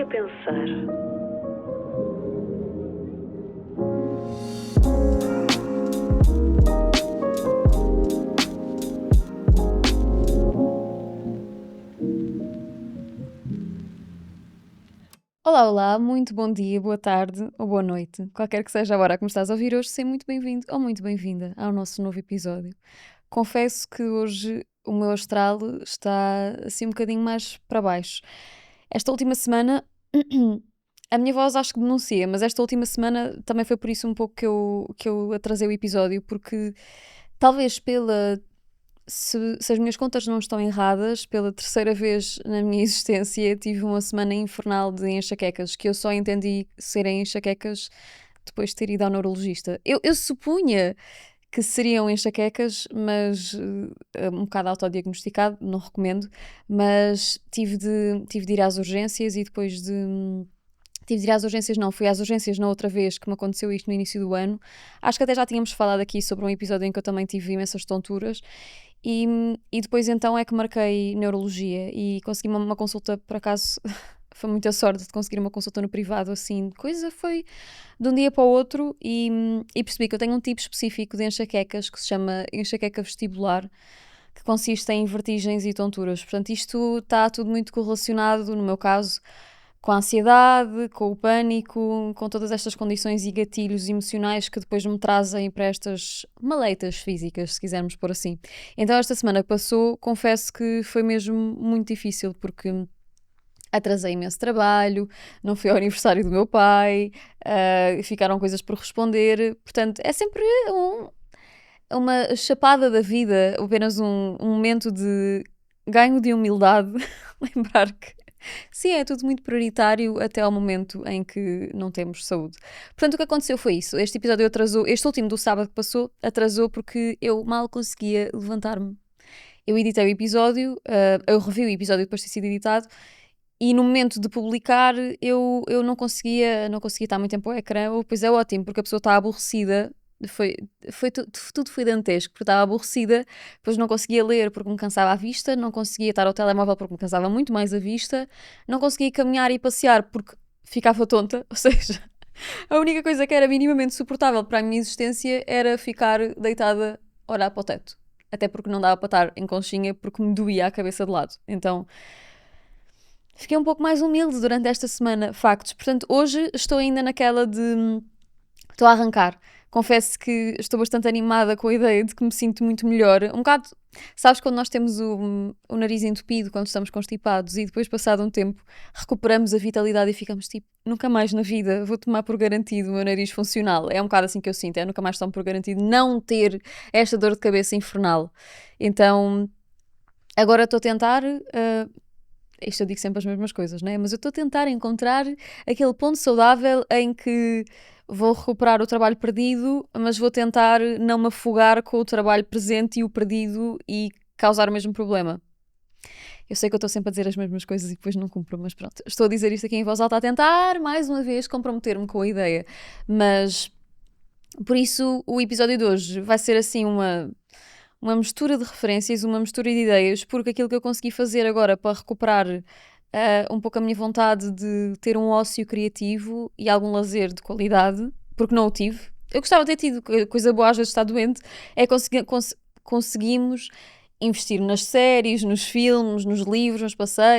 a pensar. Olá, olá, muito bom dia, boa tarde ou boa noite, qualquer que seja a hora que me estás a ouvir hoje, seja muito bem-vindo ou muito bem-vinda ao nosso novo episódio. Confesso que hoje o meu astral está assim um bocadinho mais para baixo. Esta última semana, a minha voz acho que denuncia, mas esta última semana também foi por isso um pouco que eu atrasei o episódio, porque talvez se as minhas contas não estão erradas, pela terceira vez na minha existência tive uma semana infernal de enxaquecas, que eu só entendi serem enxaquecas depois de ter ido ao neurologista. Eu supunha que seriam enxaquecas, mas um bocado autodiagnosticado, não recomendo, mas tive de ir às urgências e depois de... Tive de ir às urgências, não, fui às urgências na outra vez que me aconteceu isto no início do ano. Acho que até já tínhamos falado aqui sobre um episódio em que eu também tive imensas tonturas. E depois então é que marquei neurologia e consegui uma consulta, por acaso, foi muita sorte de conseguir uma consulta no privado, assim, coisa foi de um dia para o outro e percebi que eu tenho um tipo específico de enxaquecas que se chama enxaqueca vestibular, que consiste em vertigens e tonturas. Portanto, isto está tudo muito correlacionado, no meu caso, com a ansiedade, com o pânico, com todas estas condições e gatilhos emocionais que depois me trazem para estas maleitas físicas, se quisermos pôr assim. Então esta semana que passou, confesso que foi mesmo muito difícil, porque atrasei imenso trabalho, não fui ao aniversário do meu pai, ficaram coisas por responder, portanto é sempre uma chapada da vida, apenas um momento de ganho de humildade, lembrar que sim, é tudo muito prioritário até ao momento em que não temos saúde. Portanto, o que aconteceu foi isso. Este episódio atrasou, este último do sábado que passou, atrasou porque eu mal conseguia levantar-me. Eu editei o episódio, eu revi o episódio depois de ter sido editado, e no momento de publicar eu não conseguia estar muito tempo ao ecrã, pois é ótimo, porque a pessoa está aborrecida, tudo foi dantesco, porque estava aborrecida, depois não conseguia ler porque me cansava a vista, não conseguia estar ao telemóvel porque me cansava muito mais a vista, não conseguia caminhar e passear porque ficava tonta, ou seja, a única coisa que era minimamente suportável para a minha existência era ficar deitada a olhar para o teto. Até porque não dava para estar em conchinha porque me doía a cabeça de lado. Então, fiquei um pouco mais humilde durante esta semana, factos. Portanto, hoje estou ainda naquela de... Estou a arrancar. Confesso que estou bastante animada com a ideia de que me sinto muito melhor. Um bocado... Sabes quando nós temos o nariz entupido, quando estamos constipados, e depois, passado um tempo, recuperamos a vitalidade e ficamos tipo, nunca mais na vida vou tomar por garantido o meu nariz funcional. É um bocado assim que eu sinto, é nunca mais tomo por garantido não ter esta dor de cabeça infernal. Então, agora estou a tentar... isto eu digo sempre as mesmas coisas, né? Mas eu estou a tentar encontrar aquele ponto saudável em que vou recuperar o trabalho perdido, mas vou tentar não me afogar com o trabalho presente e o perdido e causar o mesmo problema. Eu sei que eu estou sempre a dizer as mesmas coisas e depois não cumpro, mas pronto. Estou a dizer isto aqui em voz alta a tentar, mais uma vez, comprometer-me com a ideia. Mas, por isso, o episódio de hoje vai ser assim uma mistura de referências, uma mistura de ideias, porque aquilo que eu consegui fazer agora para recuperar um pouco a minha vontade de ter um ócio criativo e algum lazer de qualidade, porque não o tive. Eu gostava de ter tido, coisa boa às vezes estar doente, é conseguimos investir nas séries, nos filmes, nos livros,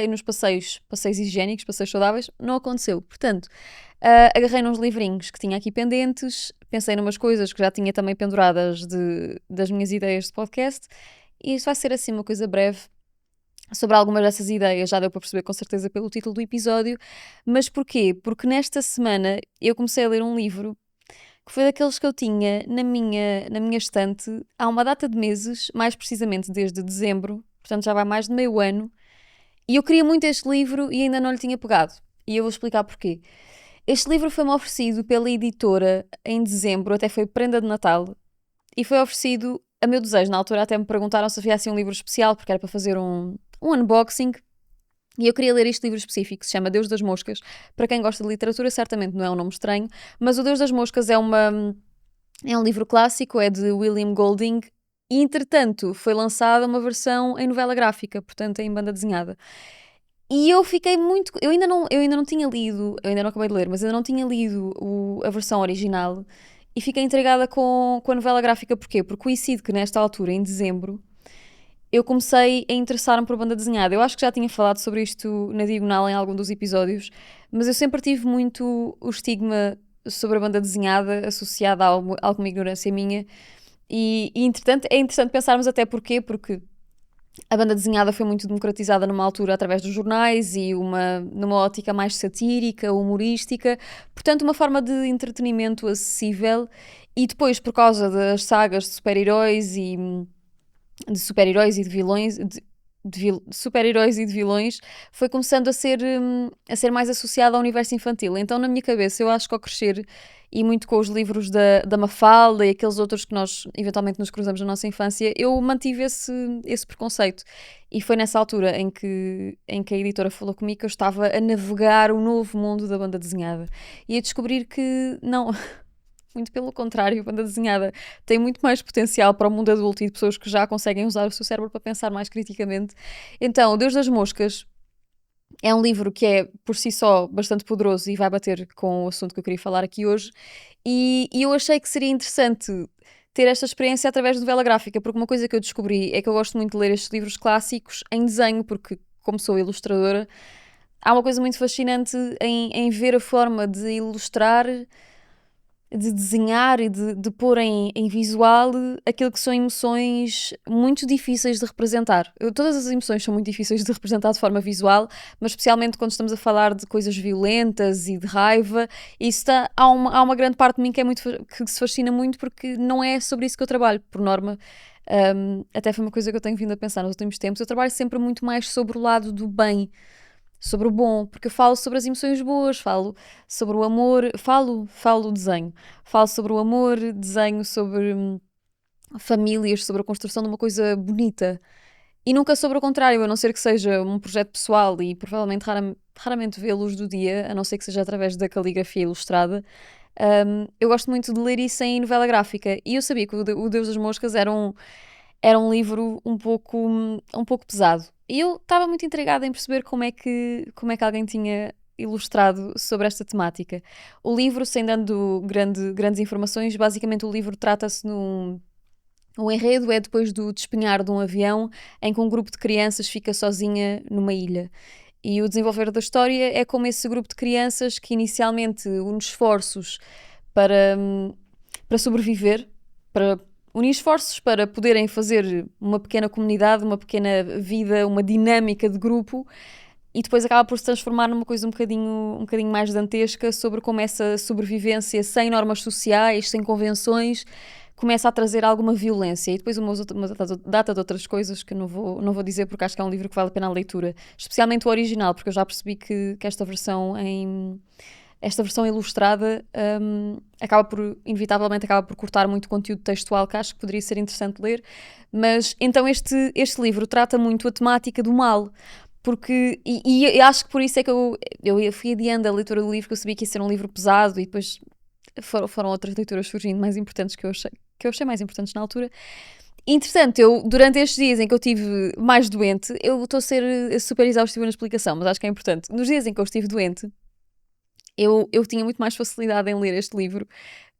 nos passeios higiênicos, passeios saudáveis, não aconteceu. Portanto, agarrei nos livrinhos que tinha aqui pendentes, pensei numas coisas que já tinha também penduradas das minhas ideias de podcast, e isto vai ser assim uma coisa breve sobre algumas dessas ideias, já deu para perceber com certeza pelo título do episódio, mas porquê? Porque nesta semana eu comecei a ler um livro que foi daqueles que eu tinha na minha estante há uma data de meses, mais precisamente desde dezembro, portanto já vai mais de meio ano, e eu queria muito este livro e ainda não lhe tinha pegado. E eu vou explicar porquê. Este livro foi-me oferecido pela editora em dezembro, até foi prenda de Natal, e foi oferecido a meu desejo. Na altura até me perguntaram se havia assim um livro especial, porque era para fazer um unboxing, e eu queria ler este livro específico, que se chama Deus das Moscas. Para quem gosta de literatura, certamente não é um nome estranho, mas o Deus das Moscas é um livro clássico, é de William Golding, e entretanto foi lançada uma versão em novela gráfica, portanto em banda desenhada. E eu fiquei muito. Eu ainda não tinha lido, eu ainda não acabei de ler, mas ainda não tinha lido a versão original e fiquei intrigada com a novela gráfica. Porquê? Porque coincide que nesta altura, em dezembro, eu comecei a interessar-me por banda desenhada. Eu acho que já tinha falado sobre isto na Diagonal em algum dos episódios, mas eu sempre tive muito o estigma sobre a banda desenhada associada a alguma ignorância minha. E entretanto, é interessante pensarmos até porquê, porque a banda desenhada foi muito democratizada numa altura através dos jornais e numa ótica mais satírica, humorística, portanto, uma forma de entretenimento acessível. E depois, por causa das sagas de super-heróis e de vilões, de super-heróis e de vilões, foi começando a ser mais associada ao universo infantil. Então, na minha cabeça, eu acho que ao crescer, e muito com os livros da Mafalda e aqueles outros que nós eventualmente nos cruzamos na nossa infância, eu mantive esse preconceito. E foi nessa altura em que a editora falou comigo que eu estava a navegar o novo mundo da banda desenhada. E a descobrir que não, muito pelo contrário, a banda desenhada tem muito mais potencial para o mundo adulto e de pessoas que já conseguem usar o seu cérebro para pensar mais criticamente. Então, O Deus das Moscas é um livro que é, por si só, bastante poderoso e vai bater com o assunto que eu queria falar aqui hoje. E eu achei que seria interessante ter esta experiência através de novela gráfica, porque uma coisa que eu descobri é que eu gosto muito de ler estes livros clássicos em desenho, porque, como sou ilustradora, há uma coisa muito fascinante em ver a forma de ilustrar, de desenhar e de pôr em visual aquilo que são emoções muito difíceis de representar. Todas as emoções são muito difíceis de representar de forma visual, mas especialmente quando estamos a falar de coisas violentas e de raiva, há uma grande parte de mim que se fascina muito porque não é sobre isso que eu trabalho, por norma. Até foi uma coisa que eu tenho vindo a pensar nos últimos tempos. Eu trabalho sempre muito mais sobre o lado do bem, sobre o bom, porque eu falo sobre as emoções boas, falo sobre o amor, falo do desenho, falo sobre o amor, desenho sobre famílias, sobre a construção de uma coisa bonita. E nunca sobre o contrário, a não ser que seja um projeto pessoal e provavelmente raramente vê a luz do dia, a não ser que seja através da caligrafia ilustrada. Eu gosto muito de ler isso em novela gráfica e eu sabia que o Deus das Moscas era um livro um pouco pesado. E eu estava muito intrigada em perceber como é que alguém tinha ilustrado sobre esta temática. O livro, sem dando grandes informações, basicamente o livro trata-se num. O enredo é depois do despenhar de um avião em que um grupo de crianças fica sozinha numa ilha. E o desenvolver da história é como esse grupo de crianças que inicialmente une esforços para sobreviver, para unir esforços para poderem fazer uma pequena comunidade, uma pequena vida, uma dinâmica de grupo e depois acaba por se transformar numa coisa um bocadinho mais dantesca sobre como essa sobrevivência sem normas sociais, sem convenções, começa a trazer alguma violência. E depois uma data de outras coisas que não vou dizer porque acho que é um livro que vale a pena a leitura. Especialmente o original, porque eu já percebi que esta versão ilustrada inevitavelmente acaba por cortar muito conteúdo textual que acho que poderia ser interessante ler, mas então este livro trata muito a temática do mal, porque, e acho que por isso é que eu fui adiando a leitura do livro, que eu sabia que ia ser um livro pesado e depois foram outras leituras surgindo mais importantes que eu achei mais importantes na altura. Entretanto, durante estes dias em que eu estive mais doente, eu estou a ser super exaustiva na explicação, mas acho que é importante. Nos dias em que eu estive doente, eu tinha muito mais facilidade em ler este livro,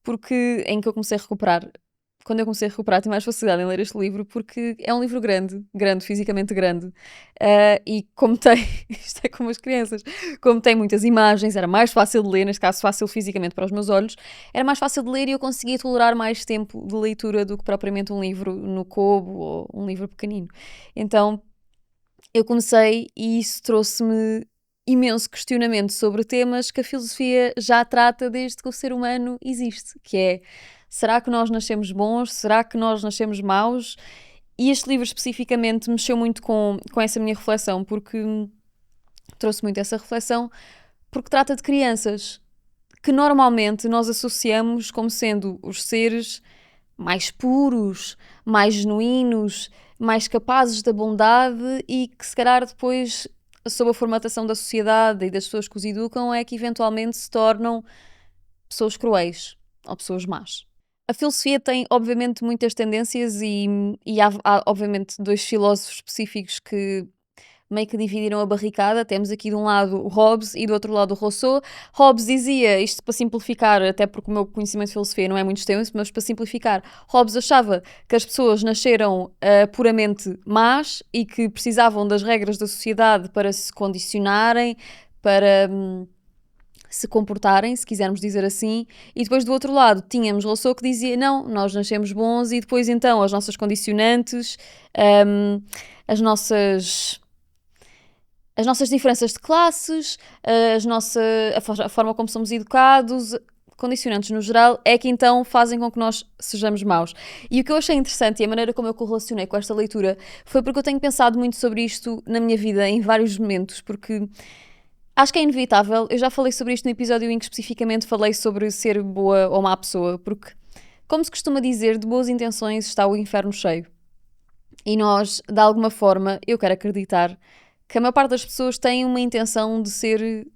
porque em que eu comecei a recuperar. Quando eu comecei a recuperar, tinha mais facilidade em ler este livro, porque é um livro grande, grande, fisicamente grande. E como tem, isto é como as crianças, como tem muitas imagens, era mais fácil de ler, neste caso fácil fisicamente para os meus olhos, era mais fácil de ler e eu conseguia tolerar mais tempo de leitura do que propriamente um livro no Kobo ou um livro pequenino. Então, eu comecei e isso trouxe-me imenso questionamento sobre temas que a filosofia já trata desde que o ser humano existe, que é, será que nós nascemos bons? Será que nós nascemos maus? E este livro especificamente mexeu muito com essa minha reflexão, porque trouxe muito essa reflexão, porque trata de crianças que normalmente nós associamos como sendo os seres mais puros, mais genuínos, mais capazes da bondade e que se calhar depois, sob a formatação da sociedade e das pessoas que os educam, é que eventualmente se tornam pessoas cruéis ou pessoas más. A filosofia tem, obviamente, muitas tendências e há, obviamente, dois filósofos específicos que meio que dividiram a barricada. Temos aqui de um lado o Hobbes e do outro lado o Rousseau. Hobbes dizia, isto para simplificar, até porque o meu conhecimento de filosofia não é muito extenso, mas para simplificar, Hobbes achava que as pessoas nasceram puramente más e que precisavam das regras da sociedade para se condicionarem, para se comportarem, se quisermos dizer assim, e depois do outro lado tínhamos Rousseau que dizia, não, nós nascemos bons e depois então as nossas condicionantes, as nossas diferenças de classes, a forma como somos educados, condicionantes no geral, é que então fazem com que nós sejamos maus. E o que eu achei interessante e a maneira como eu correlacionei com esta leitura foi porque eu tenho pensado muito sobre isto na minha vida em vários momentos, porque acho que é inevitável. Eu já falei sobre isto no episódio em que especificamente falei sobre ser boa ou má pessoa, porque, como se costuma dizer, de boas intenções está o inferno cheio. E nós, de alguma forma, eu quero acreditar que a maior parte das pessoas tem uma intenção de ser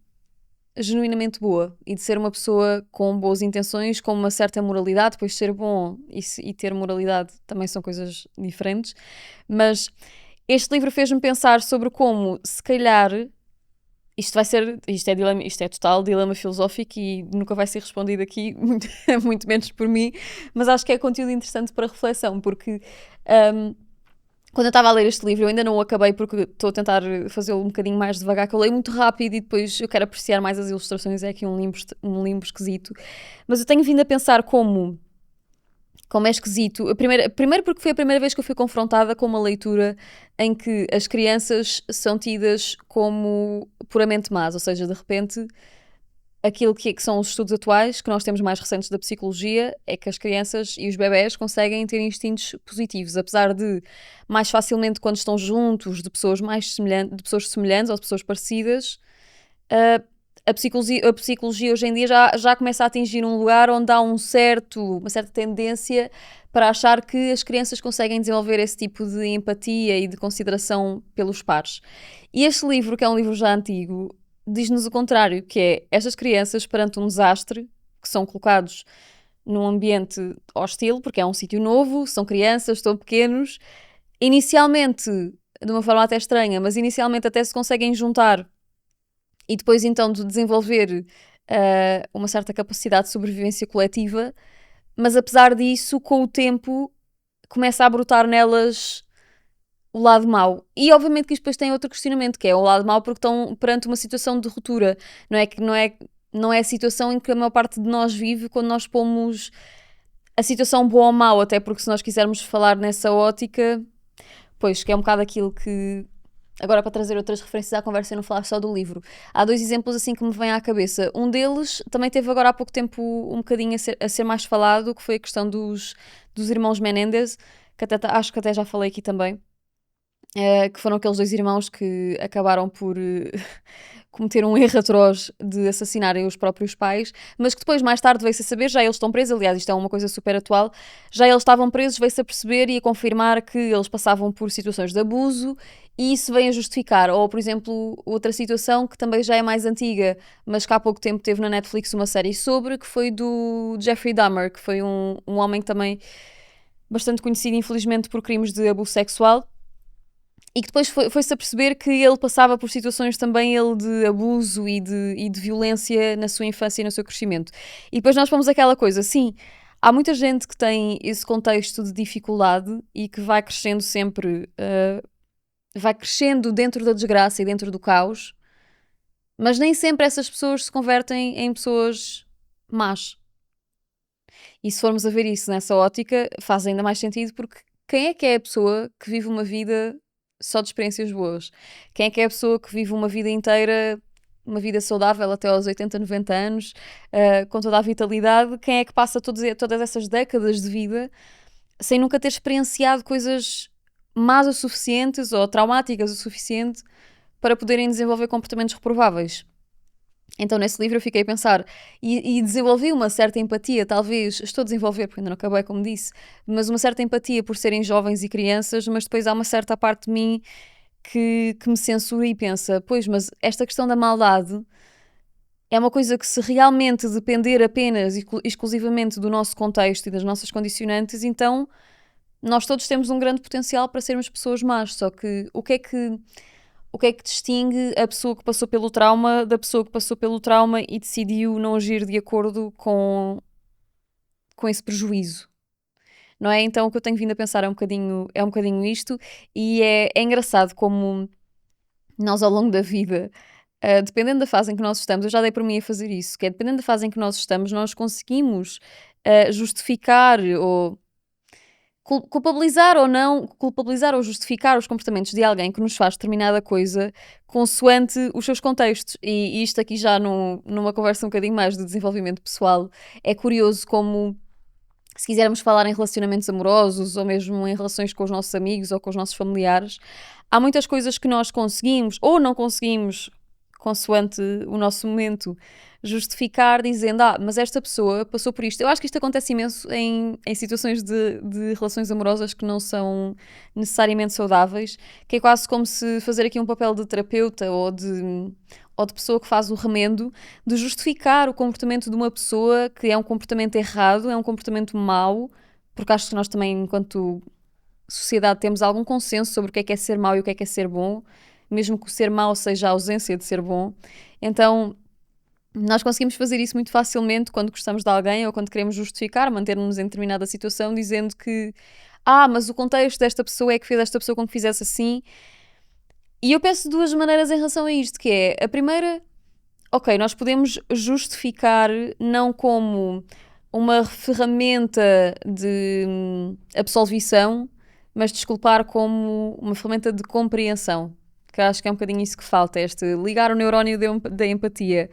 genuinamente boa e de ser uma pessoa com boas intenções, com uma certa moralidade, pois ser bom e ter moralidade também são coisas diferentes, mas este livro fez-me pensar sobre como, se calhar, isto é total dilema filosófico e nunca vai ser respondido aqui, muito menos por mim, mas acho que é conteúdo interessante para reflexão, porque quando eu estava a ler este livro, eu ainda não o acabei porque estou a tentar fazê-lo um bocadinho mais devagar, que eu leio muito rápido e depois eu quero apreciar mais as ilustrações, é aqui um limbo esquisito. Mas eu tenho vindo a pensar como é esquisito. Primeiro porque foi a primeira vez que eu fui confrontada com uma leitura em que as crianças são tidas como puramente más, ou seja, de repente aquilo que são os estudos atuais, que nós temos mais recentes da psicologia, é que as crianças e os bebés conseguem ter instintos positivos, apesar de mais facilmente quando estão juntos de pessoas semelhantes ou de pessoas parecidas, a psicologia hoje em dia já começa a atingir um lugar onde há uma certa tendência para achar que as crianças conseguem desenvolver esse tipo de empatia e de consideração pelos pares. E este livro, que é um livro já antigo, diz-nos o contrário, que é estas crianças perante um desastre, que são colocados num ambiente hostil, porque é um sítio novo, são crianças, estão pequenos, inicialmente, de uma forma até estranha, mas inicialmente até se conseguem juntar e depois então de desenvolver uma certa capacidade de sobrevivência coletiva, mas apesar disso, com o tempo, começa a brotar nelas o lado mau. E obviamente que isto depois tem outro questionamento, que é o lado mau porque estão perante uma situação de ruptura. Não é a situação em que a maior parte de nós vive quando nós pomos a situação boa ou mau, até porque se nós quisermos falar nessa ótica, pois que é um bocado aquilo que... Agora, para trazer outras referências à conversa e não falar só do livro, há dois exemplos assim que me vêm à cabeça. Um deles também teve agora há pouco tempo um bocadinho a ser mais falado, que foi a questão dos irmãos Menendez, que acho que até já falei aqui também. Que foram aqueles dois irmãos que acabaram por cometer um erro atroz de assassinarem os próprios pais, mas que depois, mais tarde, veio-se a saber, já eles estão presos, aliás, isto é uma coisa super atual, já eles estavam presos, veio-se a perceber e a confirmar que eles passavam por situações de abuso e isso veio a justificar. Ou, por exemplo, outra situação que também já é mais antiga, mas que há pouco tempo teve na Netflix uma série sobre, que foi do Jeffrey Dahmer, que foi um homem também bastante conhecido, infelizmente, por crimes de abuso sexual. E que depois foi-se a perceber que ele passava por situações também de abuso e de violência na sua infância e no seu crescimento. E depois nós fomos aquela coisa, sim, há muita gente que tem esse contexto de dificuldade e que vai crescendo sempre, vai crescendo dentro da desgraça e dentro do caos, mas nem sempre essas pessoas se convertem em pessoas más. E se formos a ver isso nessa ótica, faz ainda mais sentido porque quem é a pessoa que vive uma vida só de experiências boas? Quem é a pessoa que vive uma vida inteira, uma vida saudável até aos 80, 90 anos, com toda a vitalidade? Quem é que passa todas essas décadas de vida sem nunca ter experienciado coisas más o suficientes ou traumáticas o suficiente para poderem desenvolver comportamentos reprováveis? Então, nesse livro eu fiquei a pensar e desenvolvi uma certa empatia, talvez, estou a desenvolver porque ainda não acabei, como disse, mas uma certa empatia por serem jovens e crianças, mas depois há uma certa parte de mim que me censura e pensa, pois, mas esta questão da maldade é uma coisa que, se realmente depender apenas e exclusivamente do nosso contexto e das nossas condicionantes, então nós todos temos um grande potencial para sermos pessoas más, só que o que é que o que é que distingue a pessoa que passou pelo trauma da pessoa que passou pelo trauma e decidiu não agir de acordo com esse prejuízo, não é? Então o que eu tenho vindo a pensar é um bocadinho isto, e é engraçado como nós ao longo da vida, dependendo da fase em que nós estamos, eu já dei por mim a fazer isso, que é dependendo da fase em que nós estamos, nós conseguimos justificar ou culpabilizar ou justificar os comportamentos de alguém que nos faz determinada coisa consoante os seus contextos. E isto aqui já numa conversa um bocadinho mais de desenvolvimento pessoal, é curioso como, se quisermos falar em relacionamentos amorosos ou mesmo em relações com os nossos amigos ou com os nossos familiares, há muitas coisas que nós conseguimos ou não conseguimos, consoante o nosso momento, justificar dizendo, mas esta pessoa passou por isto. Eu acho que isto acontece imenso em situações de relações amorosas que não são necessariamente saudáveis, que é quase como se fazer aqui um papel de terapeuta ou de pessoa que faz o remendo, de justificar o comportamento de uma pessoa que é um comportamento errado, é um comportamento mau, porque acho que nós também, enquanto sociedade, temos algum consenso sobre o que é ser mau e o que é ser bom, mesmo que o ser mau seja a ausência de ser bom. Então, nós conseguimos fazer isso muito facilmente quando gostamos de alguém ou quando queremos justificar, manter-nos em determinada situação, dizendo que mas o contexto desta pessoa é que fez esta pessoa com que fizesse assim. E eu penso de duas maneiras em relação a isto, que é, a primeira, ok, nós podemos justificar não como uma ferramenta de absolvição, mas desculpar como uma ferramenta de compreensão, que acho que é um bocadinho isso que falta, este ligar o neurónio da empatia.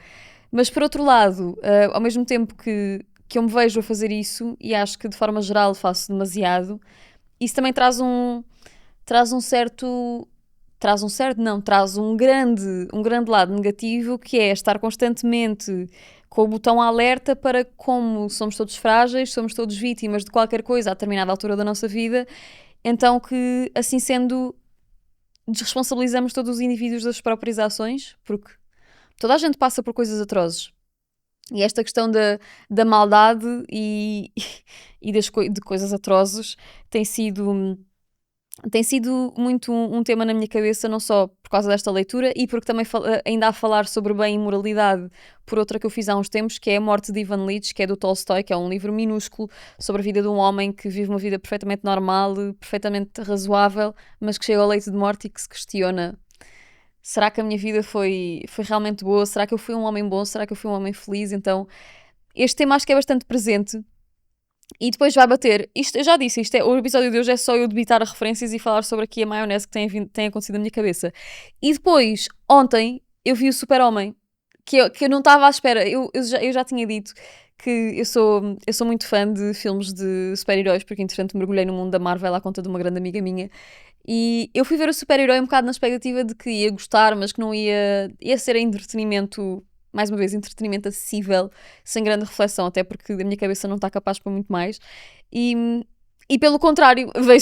Mas por outro lado, ao mesmo tempo que eu me vejo a fazer isso, e acho que de forma geral faço demasiado, isso também traz um grande lado negativo, que é estar constantemente com o botão alerta para como somos todos frágeis, somos todos vítimas de qualquer coisa a determinada altura da nossa vida, então que, assim sendo, desresponsabilizamos todos os indivíduos das próprias ações, porque toda a gente passa por coisas atrozes. E esta questão da maldade e de coisas atrozes tem sido muito um tema na minha cabeça, não só por causa desta leitura e porque também ainda há a falar sobre bem e moralidade por outra que eu fiz há uns tempos, que é A Morte de Ivan Lich, que é do Tolstói, que é um livro minúsculo sobre a vida de um homem que vive uma vida perfeitamente normal, perfeitamente razoável, mas que chega ao leito de morte e que se questiona: será que a minha vida foi realmente boa? Será que eu fui um homem bom? Será que eu fui um homem feliz? Então, este tema acho que é bastante presente. E depois vai bater. Isto, eu já disse, o episódio de hoje é só eu debitar referências e falar sobre aqui a maionese que tem acontecido na minha cabeça. E depois, ontem, eu vi o Super-Homem, que eu não estava à espera. Eu já tinha dito que eu sou muito fã de filmes de super-heróis, porque entretanto mergulhei no mundo da Marvel à conta de uma grande amiga minha. E eu fui ver o super-herói um bocado na expectativa de que ia gostar, mas que não ia ser entretenimento, mais uma vez, entretenimento acessível, sem grande reflexão, até porque a minha cabeça não está capaz para muito mais. E pelo contrário, veio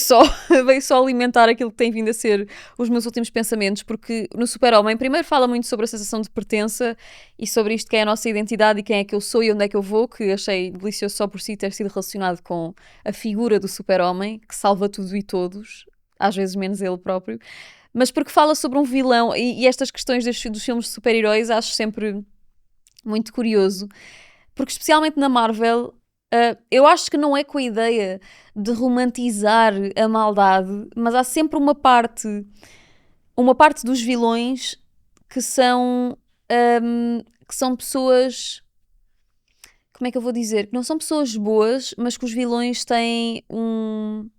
só alimentar aquilo que tem vindo a ser os meus últimos pensamentos, porque no Super-Homem primeiro fala muito sobre a sensação de pertença e sobre isto que é a nossa identidade e quem é que eu sou e onde é que eu vou, que achei delicioso só por si ter sido relacionado com a figura do Super-Homem, que salva tudo e todos, às vezes menos ele próprio, mas porque fala sobre um vilão e estas questões dos filmes de super-heróis acho sempre muito curioso, porque especialmente na Marvel, eu acho que não é com a ideia de romantizar a maldade, mas há sempre uma parte dos vilões que são pessoas, como é que eu vou dizer? Que não são pessoas boas, mas que os vilões têm um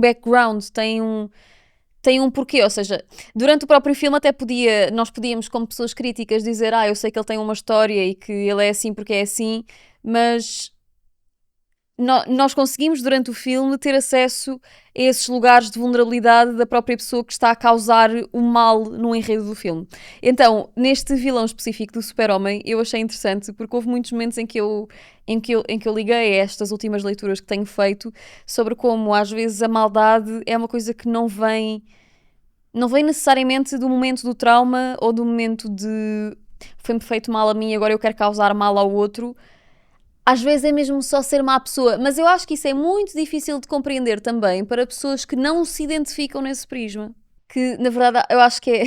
background, têm um porquê, ou seja, durante o próprio filme até nós podíamos, como pessoas críticas, dizer eu sei que ele tem uma história e que ele é assim porque é assim, mas nós conseguimos durante o filme ter acesso a esses lugares de vulnerabilidade da própria pessoa que está a causar o mal no enredo do filme. Então, neste vilão específico do Super-Homem, eu achei interessante porque houve muitos momentos em que eu liguei a estas últimas leituras que tenho feito sobre como às vezes a maldade é uma coisa que não vem necessariamente do momento do trauma ou do momento de foi-me feito mal a mim, agora eu quero causar mal ao outro. Às vezes é mesmo só ser má pessoa, mas eu acho que isso é muito difícil de compreender também para pessoas que não se identificam nesse prisma. Que, na verdade, eu acho que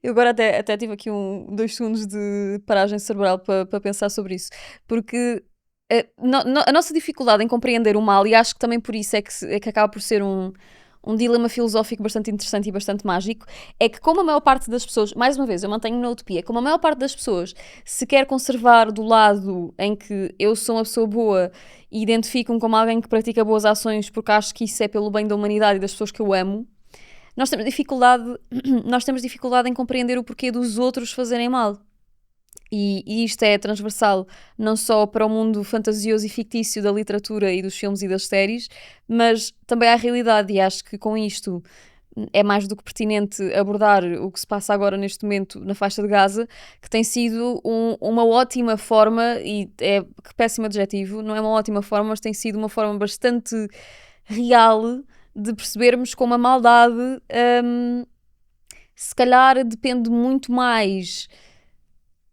Eu agora até tive aqui 2 segundos de paragem cerebral para pensar sobre isso, porque a nossa dificuldade em compreender o mal, e acho que também por isso é que acaba por ser um dilema filosófico bastante interessante e bastante mágico, é que como a maior parte das pessoas, mais uma vez, eu mantenho na utopia, como a maior parte das pessoas se quer conservar do lado em que eu sou uma pessoa boa e identifico-me como alguém que pratica boas ações porque acho que isso é pelo bem da humanidade e das pessoas que eu amo, nós temos dificuldade, nós temos dificuldade em compreender o porquê dos outros fazerem mal. E isto é transversal não só para o mundo fantasioso e fictício da literatura e dos filmes e das séries, mas também à realidade. E acho que com isto é mais do que pertinente abordar o que se passa agora neste momento na faixa de Gaza, que tem sido uma ótima forma, e é que péssimo adjetivo, não é uma ótima forma, mas tem sido uma forma bastante real de percebermos como a maldade se calhar depende muito mais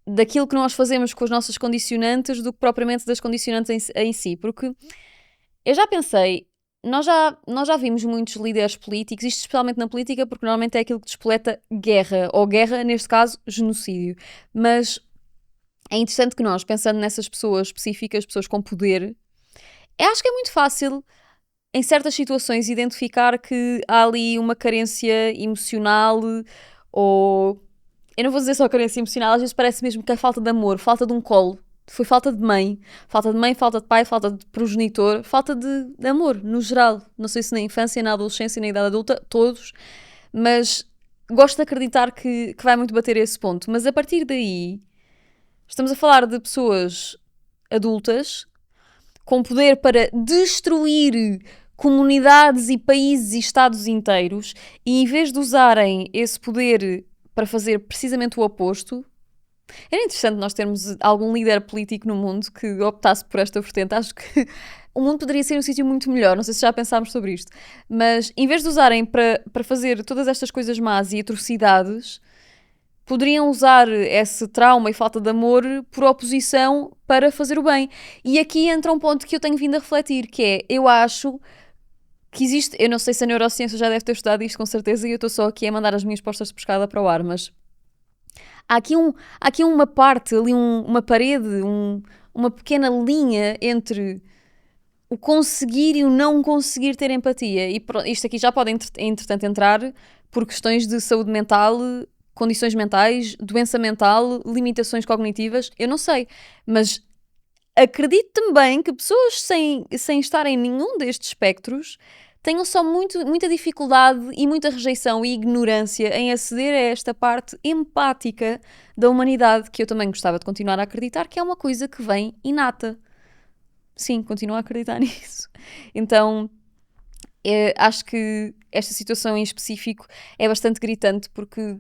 daquilo que nós fazemos com as nossas condicionantes do que propriamente das condicionantes em si, porque eu já pensei, nós já vimos muitos líderes políticos, isto especialmente na política, porque normalmente é aquilo que despoleta guerra, ou guerra, neste caso, genocídio, mas é interessante que nós, pensando nessas pessoas específicas, pessoas com poder, eu acho que é muito fácil em certas situações identificar que há ali uma carência emocional, ou eu não vou dizer só carência emocional, às vezes parece mesmo que é falta de amor, falta de um colo, foi falta de mãe, falta de pai, falta de progenitor, falta de amor, no geral. Não sei se na infância, na adolescência, na idade adulta, todos, mas gosto de acreditar que vai muito bater esse ponto. Mas a partir daí, estamos a falar de pessoas adultas com poder para destruir comunidades e países e estados inteiros, e em vez de usarem esse poder para fazer precisamente o oposto, era interessante nós termos algum líder político no mundo que optasse por esta vertente. Acho que o mundo poderia ser um sítio muito melhor, não sei se já pensámos sobre isto, mas em vez de usarem para fazer todas estas coisas más e atrocidades, poderiam usar esse trauma e falta de amor por oposição para fazer o bem. E aqui entra um ponto que eu tenho vindo a refletir, que é, eu acho que existe, eu não sei se a neurociência já deve ter estudado isto com certeza, e eu estou só aqui a mandar as minhas postas de pescada para o ar, mas há aqui uma parte, ali uma parede, uma pequena linha entre o conseguir e o não conseguir ter empatia. E isto aqui já pode, entretanto, entrar por questões de saúde mental, condições mentais, doença mental, limitações cognitivas, eu não sei. Mas acredito também que pessoas sem estar em nenhum destes espectros tenham só muita dificuldade e muita rejeição e ignorância em aceder a esta parte empática da humanidade, que eu também gostava de continuar a acreditar que é uma coisa que vem inata. Sim, continuo a acreditar nisso. Então, acho que esta situação em específico é bastante gritante, porque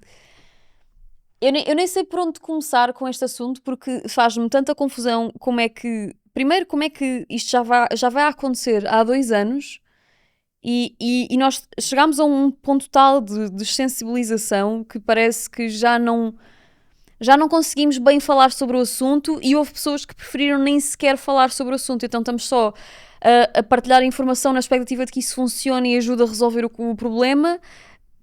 eu nem sei por onde começar com este assunto, porque faz-me tanta confusão primeiro, como é que isto já vai acontecer há 2 anos, e nós chegámos a um ponto tal de dessensibilização que parece que já não conseguimos bem falar sobre o assunto, e houve pessoas que preferiram nem sequer falar sobre o assunto. Então estamos só a partilhar informação na expectativa de que isso funcione e ajude a resolver o problema,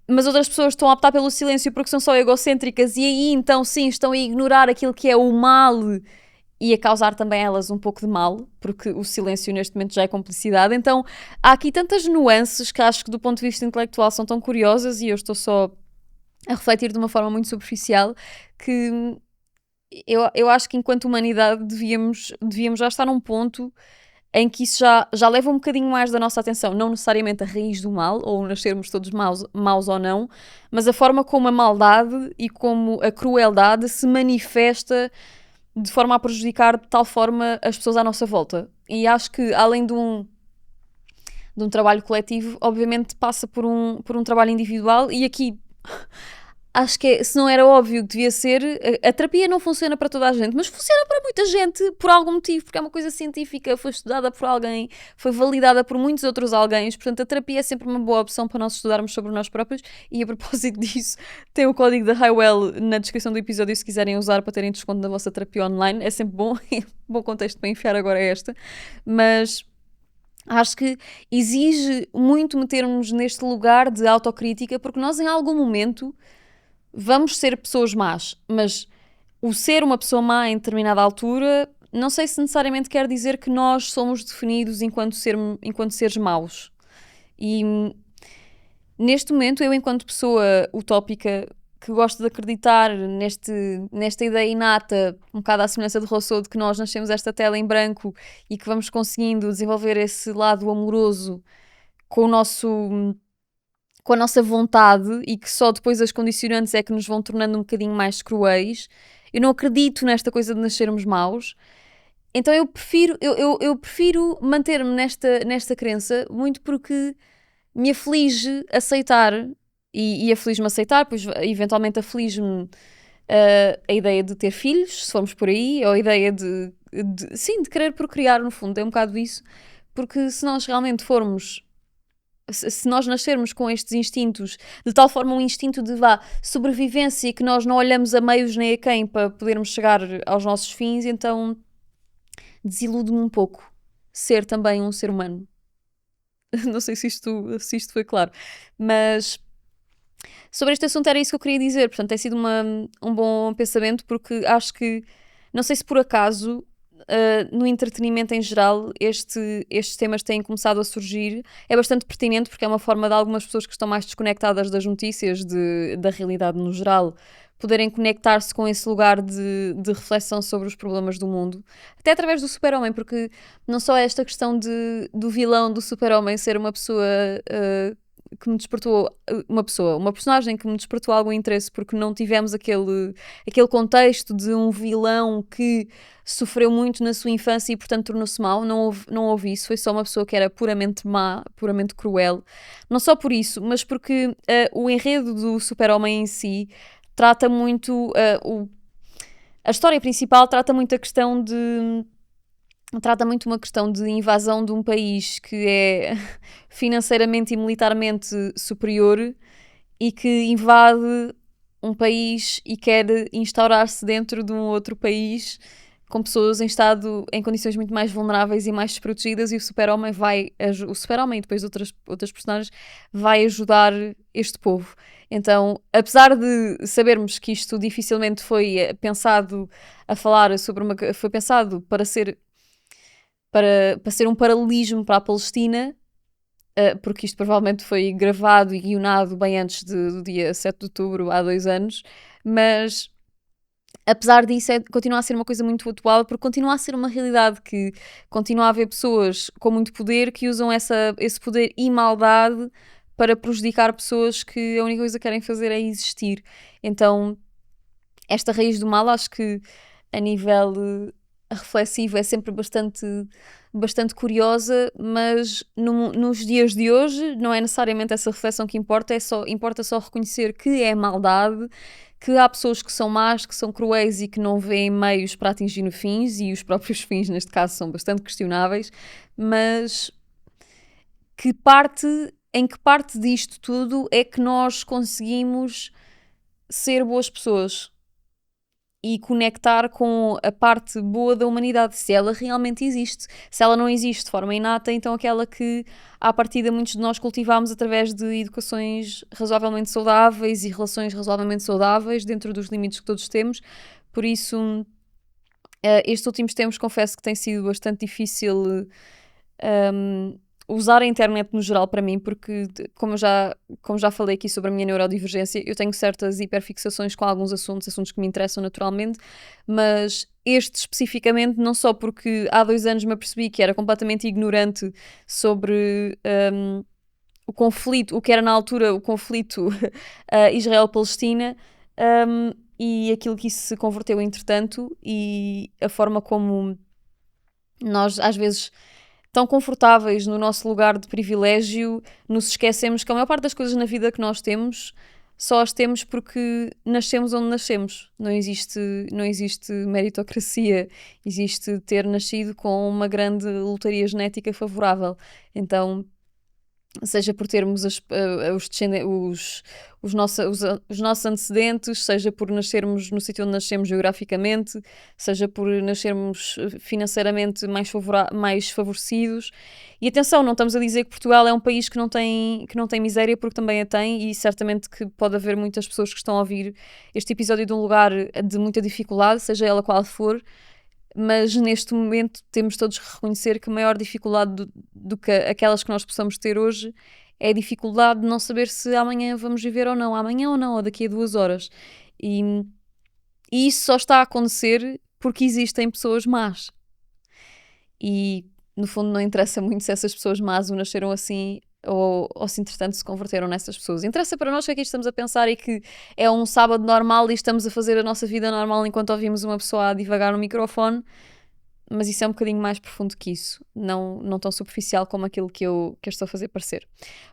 mas outras pessoas estão a optar pelo silêncio porque são só egocêntricas, e aí então sim estão a ignorar aquilo que é o mal e a causar também elas um pouco de mal, porque o silêncio neste momento já é complicidade. Então há aqui tantas nuances que acho que do ponto de vista intelectual são tão curiosas, e eu estou só a refletir de uma forma muito superficial, que eu acho que enquanto humanidade devíamos já estar num ponto em que isso já leva um bocadinho mais da nossa atenção, não necessariamente a raiz do mal, ou nascermos todos maus ou não, mas a forma como a maldade e como a crueldade se manifesta de forma a prejudicar de tal forma as pessoas à nossa volta. E acho que além de um trabalho coletivo, obviamente passa por um trabalho individual, e aqui acho que se não era óbvio que devia ser, a terapia não funciona para toda a gente, mas funciona para muita gente por algum motivo, porque é uma coisa científica, foi estudada por alguém, foi validada por muitos outros alguém, portanto a terapia é sempre uma boa opção para nós estudarmos sobre nós próprios. E a propósito disso, tem o código da Highwell na descrição do episódio se quiserem usar para terem desconto na vossa terapia online, é sempre bom, bom contexto para enfiar agora esta, mas acho que exige muito metermos neste lugar de autocrítica, porque nós em algum momento vamos ser pessoas más, mas o ser uma pessoa má em determinada altura, não sei se necessariamente quer dizer que nós somos definidos enquanto seres maus. E neste momento, eu, enquanto pessoa utópica que gosto de acreditar nesta ideia inata, um bocado à semelhança de Rousseau, de que nós nascemos esta tela em branco e que vamos conseguindo desenvolver esse lado amoroso com com a nossa vontade, e que só depois as condicionantes é que nos vão tornando um bocadinho mais cruéis. Eu não acredito nesta coisa de nascermos maus. Então eu prefiro manter-me nesta crença, muito porque me aflige aceitar, e aflige-me aceitar, pois eventualmente aflige-me a ideia de ter filhos, se formos por aí, ou a ideia sim, de querer procriar, no fundo, é um bocado isso, porque se nós realmente formos, se nós nascermos com estes instintos, de tal forma um instinto de sobrevivência, que nós não olhamos a meios nem a quem para podermos chegar aos nossos fins, então desilude-me um pouco ser também um ser humano. Não sei se isto foi claro, mas sobre este assunto era isso que eu queria dizer. Portanto, tem sido um bom pensamento, porque acho que, não sei se por acaso, no entretenimento em geral, estes temas têm começado a surgir. É bastante pertinente, porque é uma forma de algumas pessoas que estão mais desconectadas das notícias, da realidade no geral, poderem conectar-se com esse lugar de reflexão sobre os problemas do mundo. Até através do Super-Homem, porque não só é esta questão do vilão do Super-Homem ser uma pessoa que me despertou, uma personagem que me despertou algum interesse, porque não tivemos aquele contexto de um vilão que sofreu muito na sua infância e portanto tornou-se mau. Não houve isso, foi só uma pessoa que era puramente má, puramente cruel. Não só por isso, mas porque o enredo do Super-Homem em si trata muito, a história principal trata muito uma questão de invasão de um país que é financeiramente e militarmente superior, e que invade um país e quer instaurar-se dentro de um outro país com pessoas em condições muito mais vulneráveis e mais desprotegidas, e o Super-Homem e depois outras personagens vai ajudar este povo. Então, apesar de sabermos que isto dificilmente foi pensado foi pensado para ser um paralelismo para a Palestina, porque isto provavelmente foi gravado e guionado bem antes do dia 7 de outubro, há 2 anos, mas apesar disso continua a ser uma coisa muito atual, porque continua a ser uma realidade que continua a haver pessoas com muito poder que usam esse poder e maldade para prejudicar pessoas que a única coisa que querem fazer é existir. Então, esta raiz do mal, acho que a nível reflexivo é sempre bastante curiosa, mas nos dias de hoje não é necessariamente essa reflexão que importa, importa só reconhecer que é maldade, que há pessoas que são más, que são cruéis e que não veem meios para atingir fins, e os próprios fins neste caso são bastante questionáveis, mas em que parte disto tudo é que nós conseguimos ser boas pessoas e conectar com a parte boa da humanidade, se ela realmente existe. Se ela não existe de forma inata, então aquela que, à partida, muitos de nós cultivamos através de educações razoavelmente saudáveis e relações razoavelmente saudáveis, dentro dos limites que todos temos. Por isso, estes últimos tempos, confesso que tem sido bastante difícil usar a internet no geral para mim, porque, como já falei aqui sobre a minha neurodivergência, eu tenho certas hiperfixações com alguns assuntos que me interessam naturalmente, mas este especificamente, não só porque há 2 anos me apercebi que era completamente ignorante sobre o conflito, o que era na altura o conflito Israel-Palestina, e aquilo que isso se converteu entretanto, e a forma como nós, às vezes, tão confortáveis no nosso lugar de privilégio, nos esquecemos que a maior parte das coisas na vida que nós temos, só as temos porque nascemos onde nascemos. Não existe meritocracia, existe ter nascido com uma grande lotaria genética favorável. Então, seja por termos os nossos antecedentes, seja por nascermos no sítio onde nascemos geograficamente, seja por nascermos financeiramente mais favorecidos. E atenção, não estamos a dizer que Portugal é um país que não tem miséria, porque também a tem, e certamente que pode haver muitas pessoas que estão a ouvir este episódio de um lugar de muita dificuldade, seja ela qual for, mas neste momento temos todos que reconhecer que a maior dificuldade do que aquelas que nós possamos ter hoje é a dificuldade de não saber se amanhã vamos viver ou não, ou daqui a 2 horas. E isso só está a acontecer porque existem pessoas más. E no fundo não interessa muito se essas pessoas más o nasceram assim ou se entretanto se converteram nessas pessoas. Interessa para nós que aqui estamos a pensar e que é um sábado normal e estamos a fazer a nossa vida normal enquanto ouvimos uma pessoa a divagar no microfone, mas isso é um bocadinho mais profundo que isso, não tão superficial como aquilo que eu estou a fazer parecer.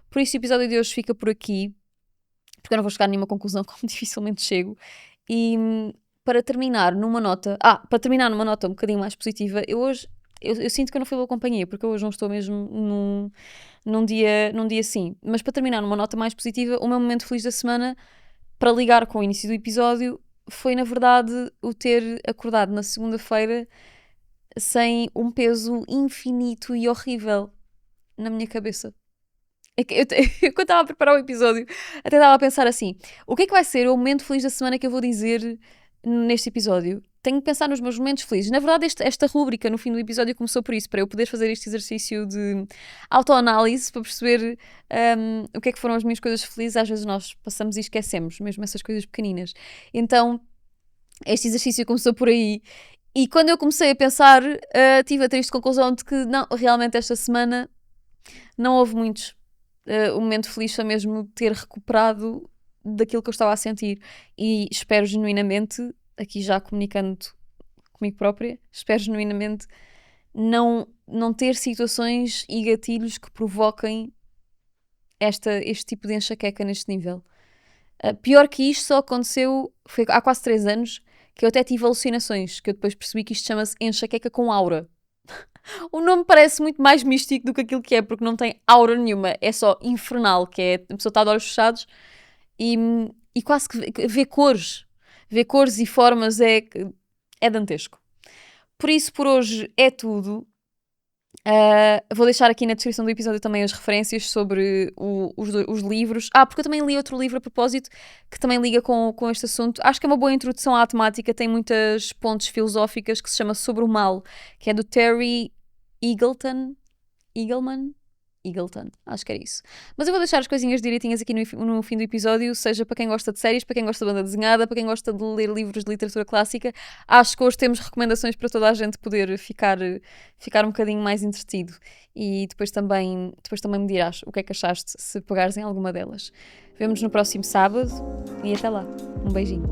Por isso o episódio de hoje fica por aqui, porque eu não vou chegar a nenhuma conclusão, como dificilmente chego, e para terminar numa nota um bocadinho mais positiva, eu sinto que eu não fui boa companhia, porque eu hoje não estou mesmo num dia assim. Mas para terminar numa nota mais positiva, o meu momento feliz da semana, para ligar com o início do episódio, foi na verdade o ter acordado na segunda-feira sem um peso infinito e horrível na minha cabeça. Quando estava a preparar o episódio, até estava a pensar assim: o que é que vai ser o momento feliz da semana que eu vou dizer neste episódio? Tenho que pensar nos meus momentos felizes. Na verdade, esta rúbrica no fim do episódio começou por isso, para eu poder fazer este exercício de autoanálise, para perceber o que é que foram as minhas coisas felizes. Às vezes nós passamos e esquecemos, mesmo essas coisas pequeninas. Então, este exercício começou por aí. E quando eu comecei a pensar, tive a triste conclusão de que, não, realmente esta semana não houve muitos. O momento feliz foi mesmo ter recuperado daquilo que eu estava a sentir. E espero genuinamente, aqui já comunicando comigo própria, espero genuinamente não ter situações e gatilhos que provoquem este tipo de enxaqueca neste nível. Pior que isto só aconteceu, foi há quase 3 anos, que eu até tive alucinações, que eu depois percebi que isto chama-se enxaqueca com aura. O nome parece muito mais místico do que aquilo que é, porque não tem aura nenhuma, é só infernal, que é a pessoa está de olhos fechados e quase que vê cores e formas, é dantesco. Por isso, por hoje é tudo. Vou deixar aqui na descrição do episódio também as referências sobre os livros. Porque eu também li outro livro a propósito que também liga com este assunto. Acho que é uma boa introdução à temática, tem muitas pontes filosóficas, que se chama Sobre o Mal, que é do Terry Eagleman, acho que era isso. Mas eu vou deixar as coisinhas direitinhas aqui no fim do episódio, seja para quem gosta de séries, para quem gosta de banda desenhada, para quem gosta de ler livros de literatura clássica. Acho que hoje temos recomendações para toda a gente poder ficar um bocadinho mais entretido. E depois também me dirás o que é que achaste, se pegares em alguma delas. Vemo-nos no próximo sábado e até lá. Um beijinho.